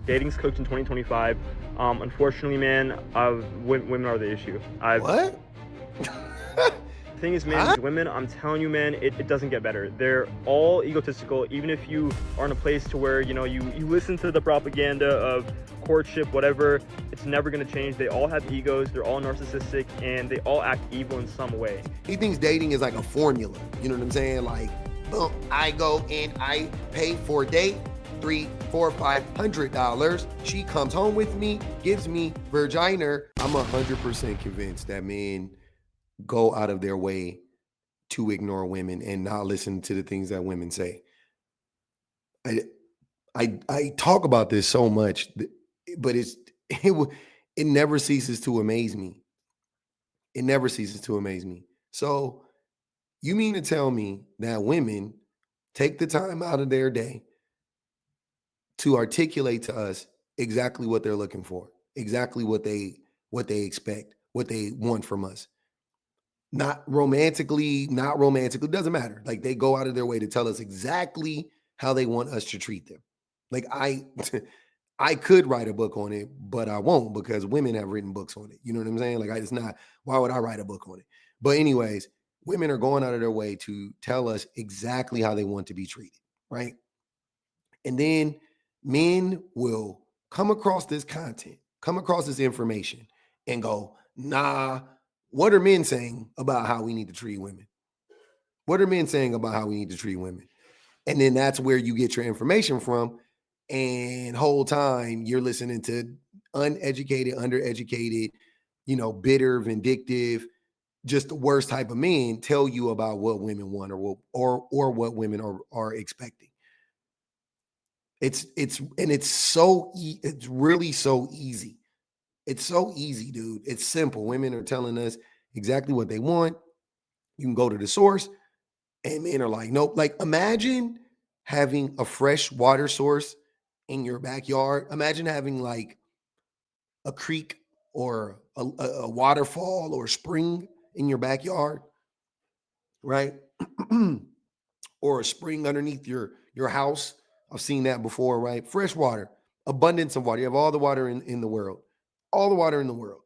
Dating's cooked in 2025. Unfortunately, man, women are the issue. What? The thing is, man, Huh? these women, I'm telling you, man, it doesn't get better. They're all egotistical. Even if you are in a place to where, you listen to the propaganda of courtship, whatever, it's never going to change. They all have egos. They're all narcissistic, and they all act evil in some way. He thinks dating is like a formula. You know what I'm saying? Like, boom, I go and I pay for a date, $300, $400, $500. She comes home with me, gives me vagina. I'm 100% convinced that men go out of their way to ignore women and not listen to the things that women say. I I talk about this so much, but it never ceases to amaze me. It never ceases to amaze me. So you mean to tell me that women take the time out of their day to articulate to us exactly what they're looking for, exactly what they expect, what they want from us? Not romantically, doesn't matter. Like they go out of their way to tell us exactly how they want us to treat them. Like I could write a book on it, but I won't because women have written books on it. You know what I'm saying? Like it's not, why would I write a book on it? But anyways, women are going out of their way to tell us exactly how they want to be treated, right? And then men will come across this content, come across this information and go, nah, what are men saying about how we need to treat women? What are men saying about how we need to treat women? And then that's where you get your information from. And whole time you're listening to uneducated, undereducated, bitter, vindictive, just the worst type of men tell you about what women want or what women are expecting. It's really so easy. It's so easy, dude. It's simple. Women are telling us exactly what they want. You can go to the source, and men are like, nope. Like, imagine having a fresh water source in your backyard. Imagine having like a creek or a waterfall or a spring in your backyard, right? Or a spring underneath your house. I've seen that before, right? Fresh water, abundance of water. You have all the water in the world, all the water in the world.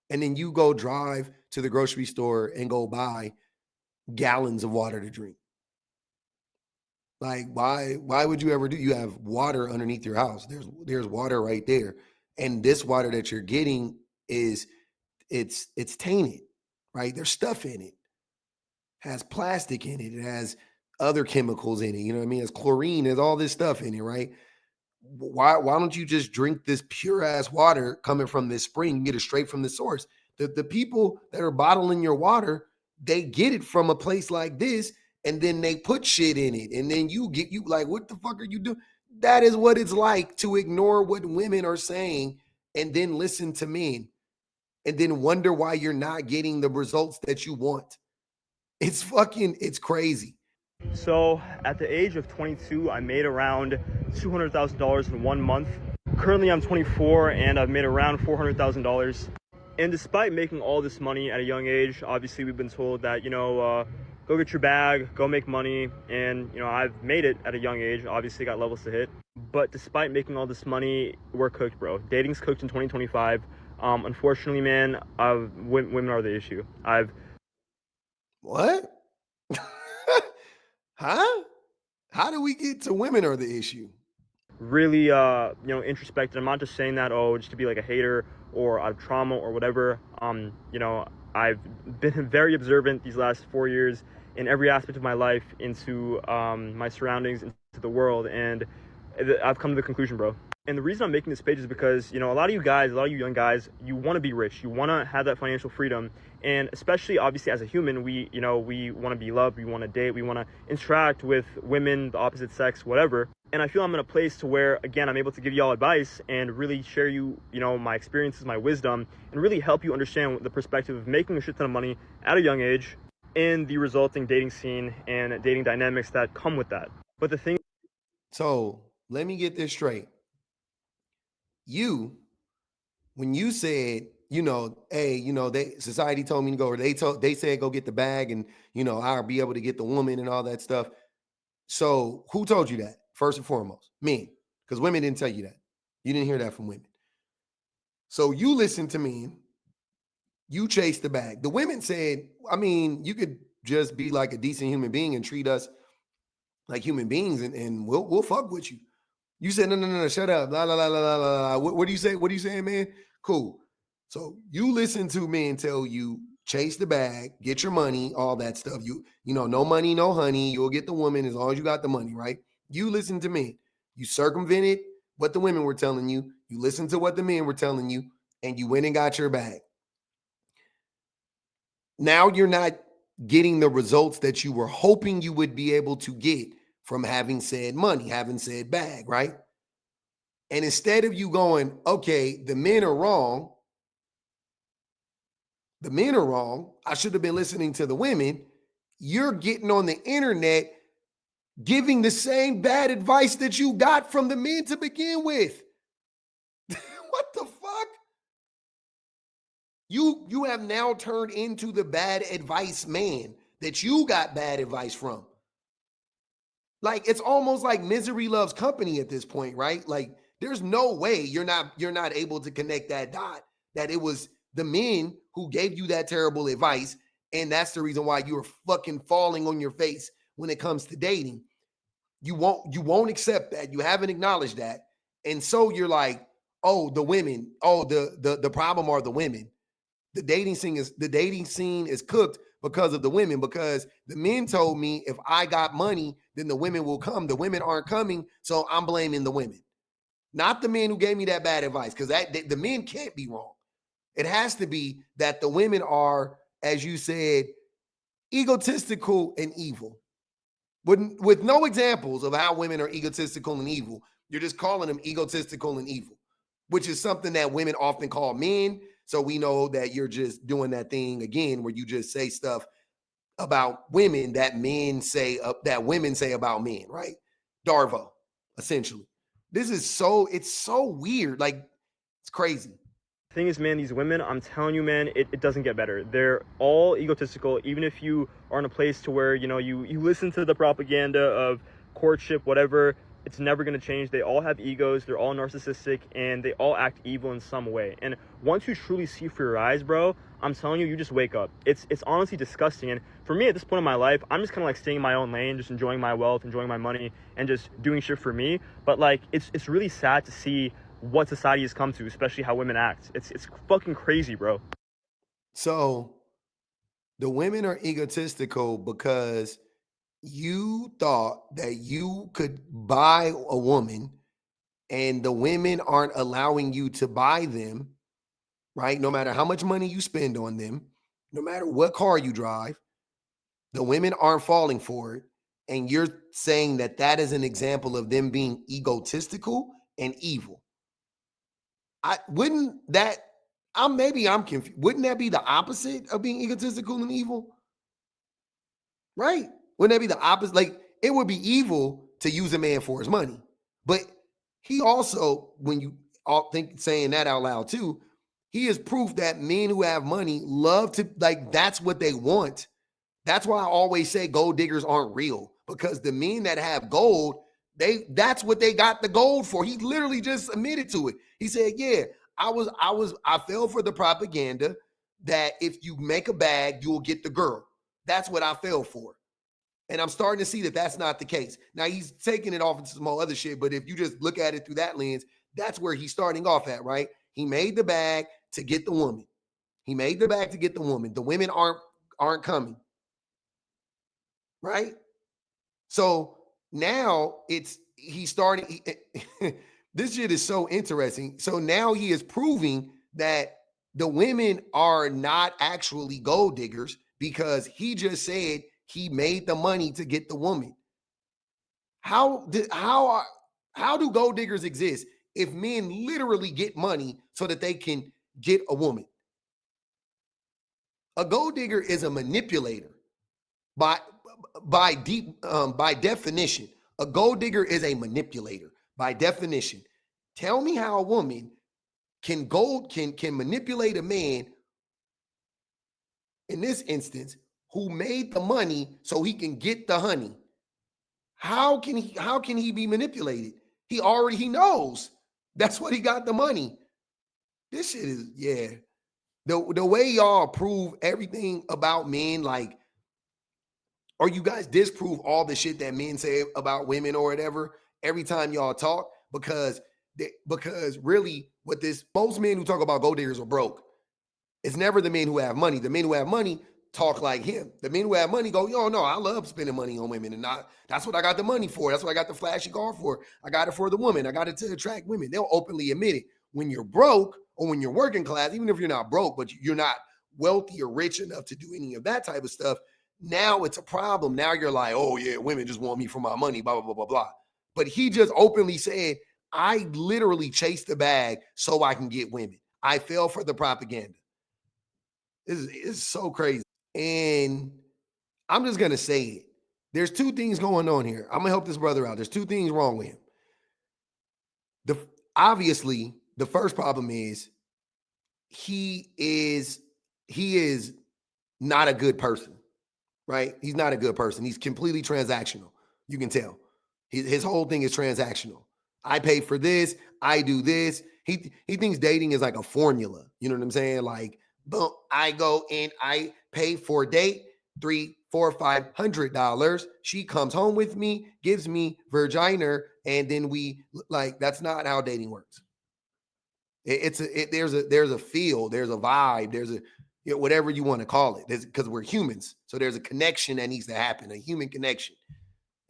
And then you go drive to the grocery store and go buy gallons of water to drink. Like, why would you ever do? You have water underneath your house. There's water right there. And this water that you're getting is it's tainted, right? There's stuff in it. Has plastic in it. It has other chemicals in it. You know what I mean? It's chlorine. There's all this stuff in it, right? Why don't you just drink this pure ass water coming from this spring? Get it straight from the source. The people that are bottling your water, they get it from a place like this, and then they put shit in it, and then you like, what the fuck are you doing? That is what it's like to ignore what women are saying and then listen to men and then wonder why you're not getting the results that you want. It's crazy. So at the age of 22, I made around $200,000 in 1 month. Currently, I'm 24 and I've made around $400,000. And despite making all this money at a young age, obviously we've been told that, go get your bag, go make money. And, I've made it at a young age, obviously got levels to hit. But despite making all this money, we're cooked, bro. Dating's cooked in 2025. Unfortunately, man, women are the issue. What? Huh? How do we get to women are the issue? Really introspected. I'm not just saying that just to be like a hater or out of trauma or whatever. I've been very observant these last 4 years in every aspect of my life into my surroundings, into the world, and I've come to the conclusion, bro. And the reason I'm making this page is because, a lot of you guys, a lot of you young guys, you want to be rich. You want to have that financial freedom. And especially, obviously, as a human, we want to be loved. We want to date. We want to interact with women, the opposite sex, whatever. And I feel I'm in a place to where, again, I'm able to give y'all advice and really share my experiences, my wisdom, and really help you understand the perspective of making a shit ton of money at a young age and the resulting dating scene and dating dynamics that come with that. But the thing. So let me get this straight. When you said, hey, society told me to go, or they said go get the bag, and I'll be able to get the woman and all that stuff. So who told you that? First and foremost, men, because women didn't tell you that. You didn't hear that from women. So you listen to men, you chase the bag. The women said, I mean, you could just be like a decent human being and treat us like human beings, and we'll fuck with you. You said, no, shut up. La, la, la, la, la, la, la. What do you say? What are you saying, man? Cool. So you listen to men tell you, chase the bag, get your money, all that stuff. You know, no money, no honey. You'll get the woman as long as you got the money, right? You listen to men. You circumvented what the women were telling you. You listened to what the men were telling you, and you went and got your bag. Now you're not getting the results that you were hoping you would be able to get from having said money, having said bag, right? And instead of you going, okay, the men are wrong, I should have been listening to the women, you're getting on the internet giving the same bad advice that you got from the men to begin with. What the fuck? You have now turned into the bad advice man that you got bad advice from. Like, it's almost like misery loves company at this point, right? Like, there's no way you're not able to connect that dot, that it was the men who gave you that terrible advice, and that's the reason why you're fucking falling on your face when it comes to dating. You won't accept that. You haven't acknowledged that. And so you're like, oh, the women, oh, the problem are the women. The dating scene is cooked because of the women, because the men told me if I got money, then the women will come. The women aren't coming, so I'm blaming the women, not the men who gave me that bad advice, because the men can't be wrong. It has to be that the women are, as you said, egotistical and evil. With no examples of how women are egotistical and evil, you're just calling them egotistical and evil, which is something that women often call men. So we know that you're just doing that thing again where you just say stuff about women that women say about men, right? Darvo, essentially. It's so weird. Like, it's crazy. Thing is, man, these women, I'm telling you, man, it doesn't get better. They're all egotistical. Even if you are in a place to where, you know, you listen to the propaganda of courtship, whatever, it's never going to change. They all have egos. They're all narcissistic, and they all act evil in some way. And once you truly see for your eyes, bro, I'm telling you, you just wake up. It's honestly disgusting. And for me, at this point in my life, I'm just kind of like staying in my own lane, just enjoying my wealth, enjoying my money, and just doing shit for me. But like, it's really sad to see what society has come to, especially how women act. It's fucking crazy, bro. So the women are egotistical because you thought that you could buy a woman and the women aren't allowing you to buy them, right? No matter how much money you spend on them, no matter what car you drive, the women aren't falling for it. And you're saying that that is an example of them being egotistical and evil. I'm confused. Wouldn't that be the opposite of being egotistical and evil? Right? Wouldn't that be the opposite? Like, it would be evil to use a man for his money. But he also, when you all think saying that out loud too, he is proof that men who have money love to, like, that's what they want. That's why I always say gold diggers aren't real, because the men that have gold, that's what they got the gold for. He literally just admitted to it. He said, yeah, I fell for the propaganda that if you make a bag, you'll get the girl. That's what I fell for. And I'm starting to see that that's not the case. Now he's taking it off into some other shit, but if you just look at it through that lens, that's where he's starting off at, right? He made the bag to get the woman. The women aren't coming, right? So now he's starting. This shit is so interesting. So now he is proving that the women are not actually gold diggers, because he just said he made the money to get the woman. How do gold diggers exist if men literally get money so that they can get a woman? A gold digger is a manipulator by definition. A gold digger is a manipulator by definition. Tell me how a woman can manipulate a man, in this instance, who made the money so he can get the honey. How can he be manipulated? He knows That's what he got the money. This shit is, yeah. The way y'all prove everything about men, like, or you guys disprove all the shit that men say about women or whatever every time y'all talk, because really what this most men who talk about gold diggers are broke. It's never the men who have money. The men who have money talk like him. The men who have money go, yo, no, I love spending money on women. And that's what I got the money for. That's what I got the flashy car for. I got it for the woman. I got it to attract women. They'll openly admit it. When you're broke or when you're working class, even if you're not broke, but you're not wealthy or rich enough to do any of that type of stuff, now it's a problem. Now you're like, oh, yeah, women just want me for my money, blah, blah, blah, blah, blah. But he just openly said, I literally chased the bag so I can get women. I fell for the propaganda. It's so crazy. And I'm just going to say it. There's two things going on here. I'm going to help this brother out. There's two things wrong with him. Obviously, the first problem is he is not a good person, right? He's not a good person. He's completely transactional. You can tell. His whole thing is transactional. I pay for this. I do this. He thinks dating is like a formula. You know what I'm saying? Like, boom, I go and I pay for date $300, $400, $500. She comes home with me, gives me vagina, and then we like. That's not how dating works. There's a feel, there's a vibe, there's a whatever you want to call it, because we're humans. So there's a connection that needs to happen, a human connection.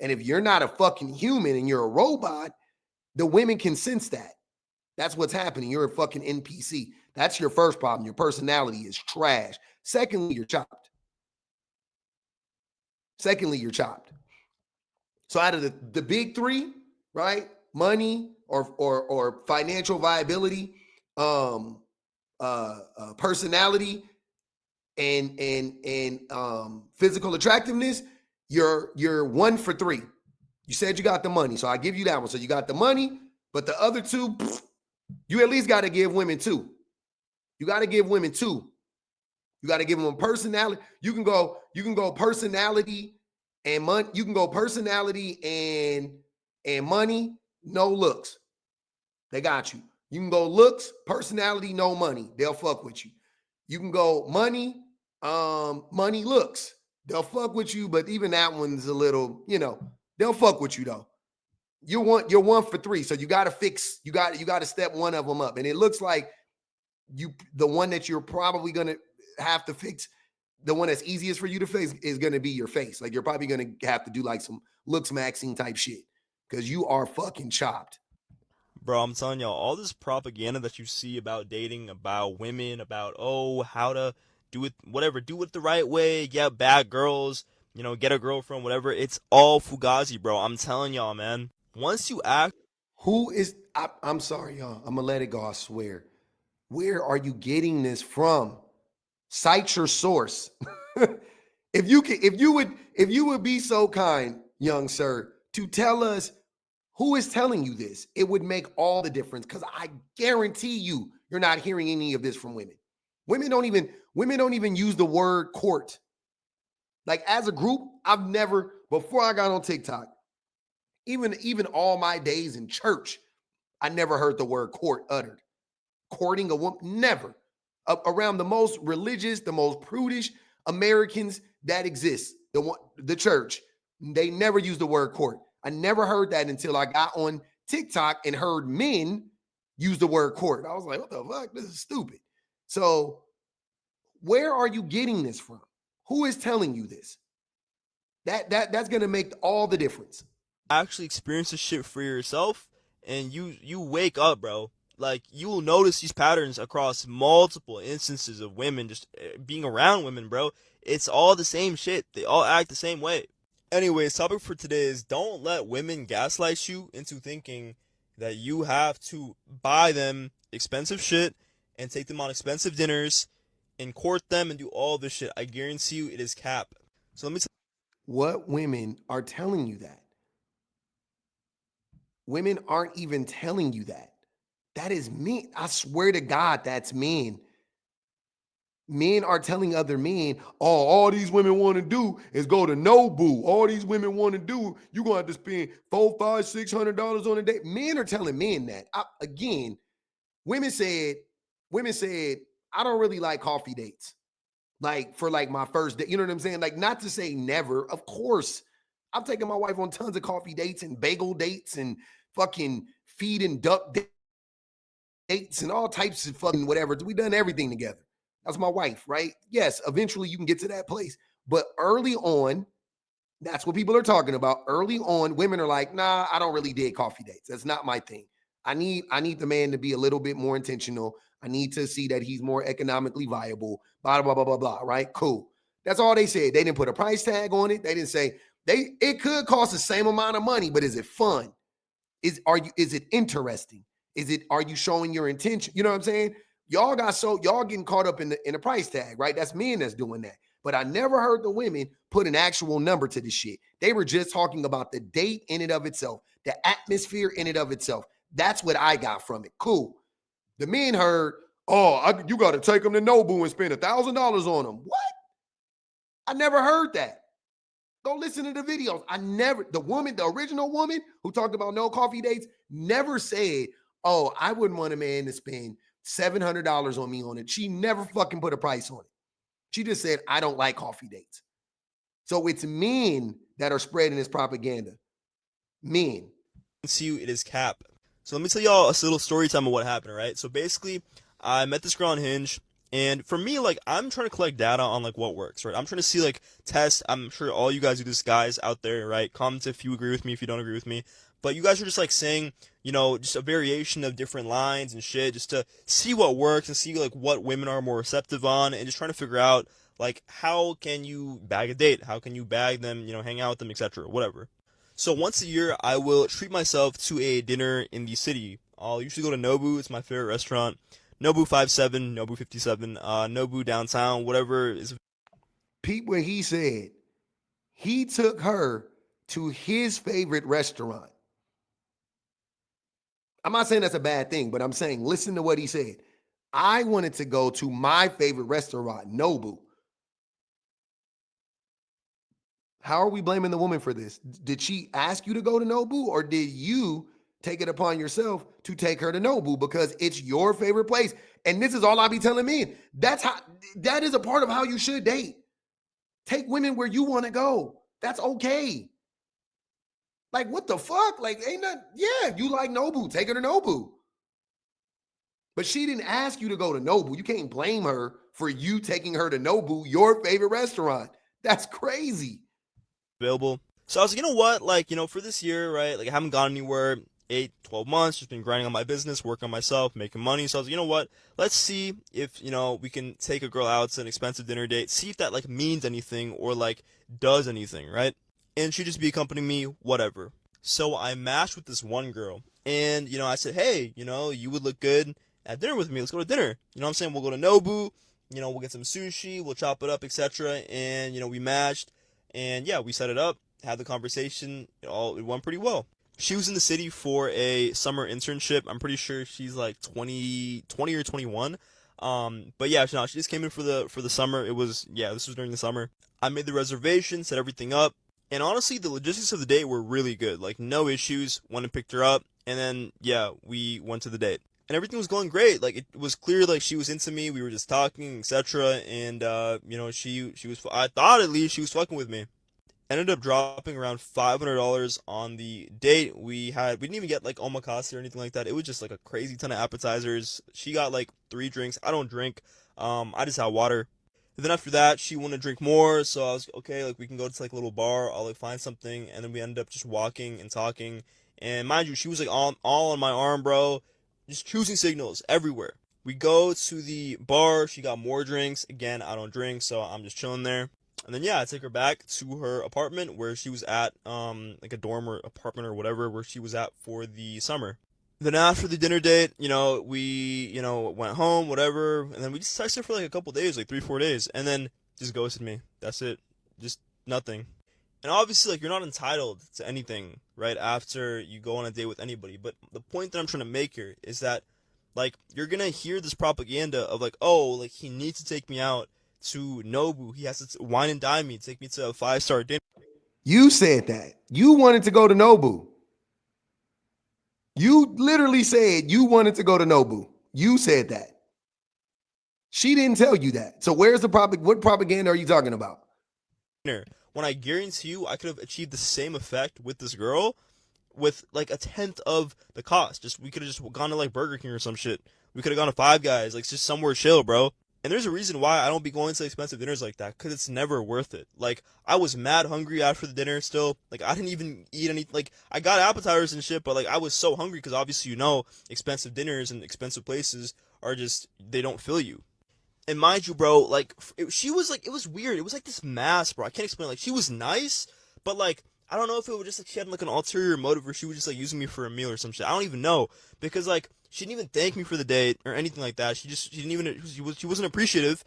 And if you're not a fucking human and you're a robot, the women can sense that. That's what's happening. You're a fucking NPC. That's your first problem. Your personality is trash. Secondly, you're chopped. So out of the big three, right? Money or financial viability, personality, and physical attractiveness, you're 1 for 3. You said you got the money, so I give you that one. So you got the money, but the other two, you at least got to give women 2. You got to give women 2. You got to give them a personality. You can go personality and money. You can go personality and money, no looks. They got you. You can go looks, personality, no money. They'll fuck with you. You can go money, money, looks. They'll fuck with you, but even that one's a little, they'll fuck with you though. You're 1 for 3. So you got to fix, you got to step one of them up. And it looks like the one that you're probably going to have to fix, the one that's easiest for you to fix is going to be your face. Like you're probably going to have to do like some looks maxing type shit because you are fucking chopped. Bro, I'm telling y'all, all this propaganda that you see about dating, about women, about, oh, how to do it, whatever, do it the right way, get bad girls, get a girlfriend, whatever, it's all fugazi, bro. I'm telling y'all, man. Once you act. I'm sorry, y'all. I'm going to let it go, I swear. Where are you getting this from? Cite your source. If you would be so kind, young sir, to tell us who is telling you this, it would make all the difference. Because I guarantee you're not hearing any of this from women. Women don't even use the word court. Like as a group, I've never, before I got on TikTok, even all my days in church, I never heard the word court uttered. Courting a woman, never. Around the most religious, the most prudish Americans that exist, the church, they never use the word court. I never heard that until I got on TikTok and heard men use the word court. I was like, what the fuck? This is stupid. So where are you getting this from? Who is telling you this? That's going to make all the difference. Actually experience this shit for yourself and you wake up, bro. Like you will notice these patterns across multiple instances of women just being around women, bro. It's all the same shit. They all act the same way. Anyways, topic for today is don't let women gaslight you into thinking that you have to buy them expensive shit and take them on expensive dinners and court them and do all this shit. I guarantee you it is cap. So let me What women are telling you that? Women aren't even telling you that. That is me. I swear to God, that's men. Men are telling other men, oh, all these women want to do is go to Nobu. All these women want to do, you're gonna have to spend $400, $500, $600 on a date. Men are telling men that. Again, women said, women said, I don't really like coffee dates. Like for like my first date. You know what I'm saying? Like, not to say never. Of course. I've taken my wife on tons of coffee dates and bagel dates and fucking feed and duck dates and all types of fucking whatever. We done everything together. That's my wife, right? Yes, eventually you can get to that place. But early on, that's what people are talking about. Early on, women are like, nah, I don't really dig coffee dates. That's not my thing. I need the man to be a little bit more intentional. I need to see that he's more economically viable. Blah, blah, blah, blah, blah. Right? Cool. That's all they said. They didn't put a price tag on it. They didn't say it could cost the same amount of money, but is it fun? Is it interesting? Are you showing your intention? You know what I'm saying? Y'all getting caught up in the price tag, right? That's men that's doing that. But I never heard the women put an actual number to the shit. They were just talking about the date in and of itself, the atmosphere in and of itself. That's what I got from it. Cool. The men heard, oh, you got to take them to Nobu and spend $1,000 on them. What? I never heard that. Go listen to the videos. The original woman who talked about no coffee dates never said, oh, I wouldn't want a man to spend $700 on me on it. She never fucking put a price on it. She just said, I don't like coffee dates. So it's men that are spreading this propaganda. Men. You, it is cap. So let me tell y'all a little story time of what happened, right? So basically, I met this girl on Hinge, and for me, like, I'm trying to collect data on like what works, right? I'm trying to see like tests. I'm sure all you guys do this, guys out there, right? Comment if you agree with me, if you don't agree with me. But you guys are just like saying, just a variation of different lines and shit, just to see what works and see like what women are more receptive on, and just trying to figure out like how can you bag a date, how can you bag them, hang out with them, etc. Whatever. So once a year, I will treat myself to a dinner in the city. I'll usually go to Nobu. It's my favorite restaurant. Nobu 57, Nobu 57, Nobu downtown, whatever is. Pete, what he said, he took her to his favorite restaurant. I'm not saying that's a bad thing, but I'm saying, listen to what he said. I wanted to go to my favorite restaurant, Nobu. How are we blaming the woman for this? Did she ask you to go to Nobu, or did you take it upon yourself to take her to Nobu because it's your favorite place? And this is all I be telling men. That is a part of how you should date. Take women where you want to go. That's okay. Like, what the fuck? Like, ain't that, yeah, you like Nobu, take her to Nobu. But she didn't ask you to go to Nobu. You can't blame her for you taking her to Nobu, your favorite restaurant. That's crazy. Available. So I was like, you know what? Like, for this year, right? Like, I haven't gone anywhere 8, 12 months, just been grinding on my business, working on myself, making money. So I was like, you know what? Let's see if, we can take a girl out to an expensive dinner date, see if that, like, means anything or, like, does anything, right? And she'd just be accompanying me, whatever. So I matched with this one girl. And, I said, hey, you would look good at dinner with me. Let's go to dinner. You know what I'm saying? We'll go to Nobu. We'll get some sushi. We'll chop it up, etc. And, we matched. And yeah, we set it up, had the conversation. It went pretty well. She was in the city for a summer internship. I'm pretty sure she's like 20 or 21. But yeah, no, she just came in for the summer. This was during the summer. I made the reservation, set everything up, and honestly, the logistics of the date were really good. Like, no issues. Went and picked her up, and then yeah, we went to the date. And everything was going great. Like, it was clear, like, she was into me. We were just talking, etc. And she was. I thought at least she was fucking with me. Ended up dropping around $500 on the date. We didn't even get like omakase or anything like that. It was just like a crazy ton of appetizers. She got like 3 drinks. I don't drink. I just had water. And then after that, she wanted to drink more. So I was okay. Like, we can go to like a little bar. I'll like find something. And then we ended up just walking and talking. And mind you, she was like all on my arm, bro. Just choosing signals everywhere. We go to the bar. She got more drinks. Again, I don't drink, so I'm just chilling there. And then yeah, I take her back to her apartment where she was at, like a dorm or apartment or whatever, where she was at for the summer. Then after the dinner date, we, went home, whatever, and then we just texted for like a couple days, like 3, 4 days, and then just ghosted me. That's it. Just nothing. And obviously, like, you're not entitled to anything, right, after you go on a date with anybody. But the point that I'm trying to make here is that Like, you're gonna hear this propaganda of like, oh, like he needs to take me out to Nobu. He has to wine and dine me, take me to a 5-star dinner. You said that. You wanted to go to Nobu. You literally said you wanted to go to Nobu. You said that. She didn't tell you that. So where's the what propaganda are you talking about? When I guarantee you, I could have achieved the same effect with this girl with like a tenth of the cost. Just we could have just gone to like Burger King or some shit. We could have gone to Five Guys, like just somewhere chill, bro. And there's a reason why I don't be going to expensive dinners like that, because it's never worth it. Like, I was mad hungry after the dinner still. Like, I didn't even eat any, like, I got appetizers and shit, but, like, I was so hungry because obviously, expensive dinners and expensive places are just, they don't fill you. And mind you, bro, like, she was, like, it was weird. It was, like, this mask, bro. I can't explain. Like, she was nice, but, like, I don't know if it was just, like, she had, like, an ulterior motive or she was just, like, using me for a meal or some shit. I don't even know. Because, like, she didn't even thank me for the date or anything like that. She didn't even, she wasn't appreciative.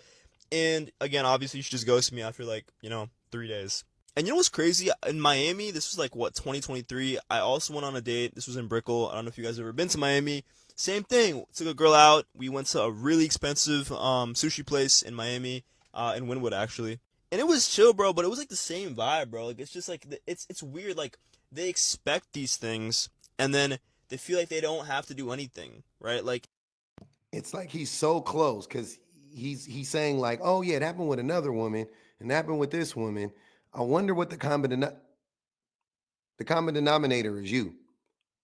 And, again, obviously, she just ghosted me after, like, 3 days. And you know what's crazy? In Miami, this was, like, 2023. I also went on a date. This was in Brickell. I don't know if you guys have ever been to Miami. Same thing. Took a girl out. We went to a really expensive sushi place in Miami, in Wynwood actually, and it was chill, bro. But it was like the same vibe, bro. Like it's just like it's weird. Like they expect these things, and then they feel like they don't have to do anything, right? Like It's like he's so close because he's saying like, oh yeah, it happened with another woman and it happened with this woman. I wonder what the common denominator is you.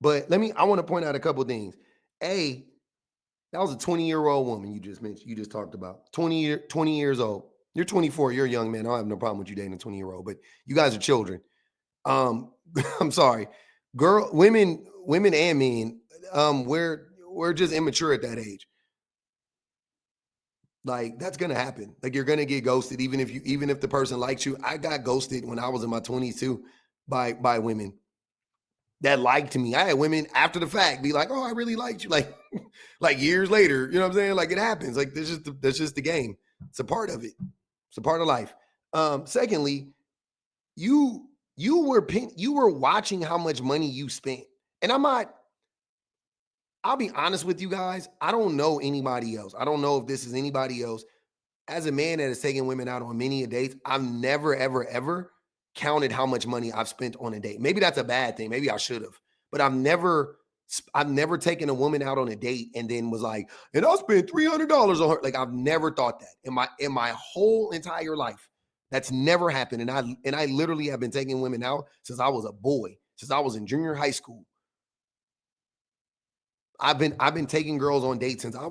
But I want to point out a couple things. A, that was a 20-year-old woman you just mentioned, you just talked about. 20 years old. You're 24, you're a young man. I don't have no problem with you dating a 20-year-old, but you guys are children. I'm sorry. Women and men, we're just immature at that age. Like that's gonna happen. Like you're gonna get ghosted, even if the person likes you. I got ghosted when I was in my 20s too by women that liked me. I had women after the fact be like, "Oh, I really liked you," like like years later. You know what I'm saying? Like it happens. Like that's just the game. It's a part of it. It's a part of life. Secondly, you you were watching how much money you spent, and I'll be honest with you guys. I don't know anybody else. I don't know if this is anybody else. As a man that has taken women out on many a dates, I've never, ever, ever counted how much money I've spent on a date. Maybe that's a bad thing. Maybe I should have, but I've never taken a woman out on a date and then was like, and I'll spend $300 on her. Like I've never thought that in my whole entire life. That's never happened. And I literally have been taking women out since I was a boy, since I was in junior high school. I've been taking girls on dates since I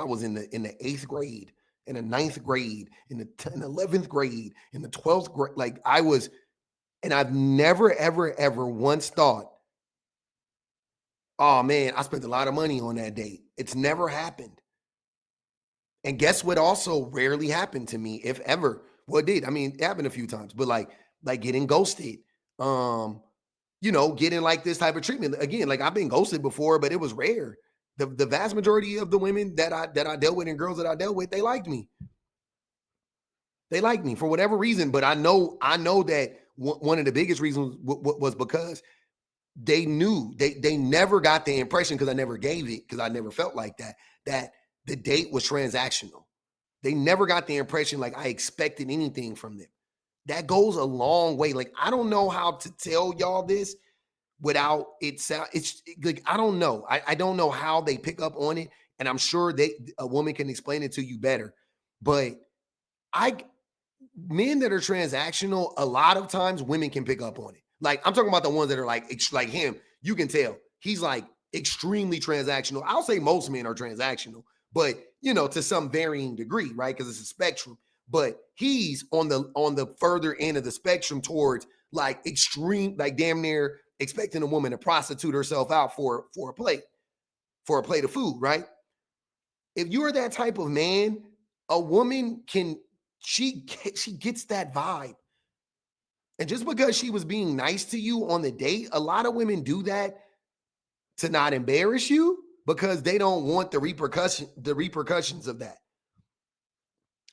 was in the 8th grade, in the 9th grade, in the 11th grade, in the 12th grade. Like and I've never, ever, ever once thought, oh man, I spent a lot of money on that date. It's never happened. And guess what also rarely happened to me, if ever? Well, it did. I mean, it happened a few times, but like getting ghosted. Getting like this type of treatment. Again, like I've been ghosted before, but it was rare. The vast majority of the women that I dealt with and girls that I dealt with, they liked me. They liked me for whatever reason, but I know that one of the biggest reasons was because they knew they never got the impression, because I never gave it, because I never felt like that the date was transactional. They never got the impression like I expected anything from them. That goes a long way. Like I don't know how to tell y'all this without it sound. It's like I don't know. I don't know how they pick up on it, and I'm sure a woman can explain it to you better. But men that are transactional, a lot of times women can pick up on it. Like I'm talking about the ones that are like him. You can tell he's like extremely transactional. I'll say most men are transactional, but to some varying degree, right? Because it's a spectrum. But he's on the further end of the spectrum towards like extreme, like damn near expecting a woman to prostitute herself out for a plate of food, right? If you're that type of man, a woman she gets that vibe. And just because she was being nice to you on the date, a lot of women do that to not embarrass you because they don't want the repercussions of that.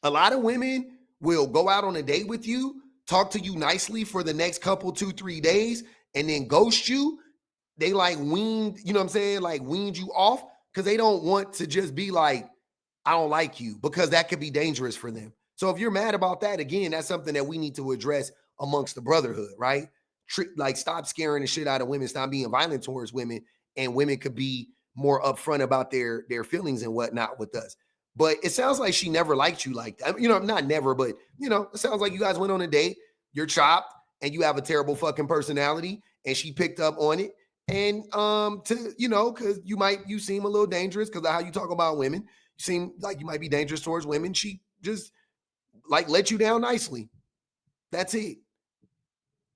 A lot of women will go out on a date with you, talk to you nicely for the next couple, 2-3 days, and then ghost you. They like weaned, you know what I'm saying? Like weaned you off because they don't want to just be like, I don't like you, because that could be dangerous for them. So if you're mad about that, again, that's something that we need to address amongst the brotherhood, right? Like, stop scaring the shit out of women, stop being violent towards women, and women could be more upfront about their feelings and whatnot with us. But it sounds like she never liked you like that. You know, not never, but, you know, it sounds like you guys went on a date, you're chopped, and you have a terrible fucking personality, and she picked up on it. And to, you know, because you seem a little dangerous because of how you talk about women. You seem like you might be dangerous towards women. She just like let you down nicely. That's it.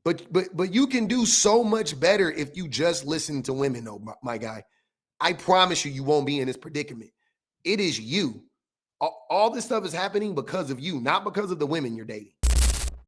But you can do so much better if you just listen to women, though, my guy. I promise you won't be in this predicament. It is you. All this stuff is happening because of you, not because of the women you're dating.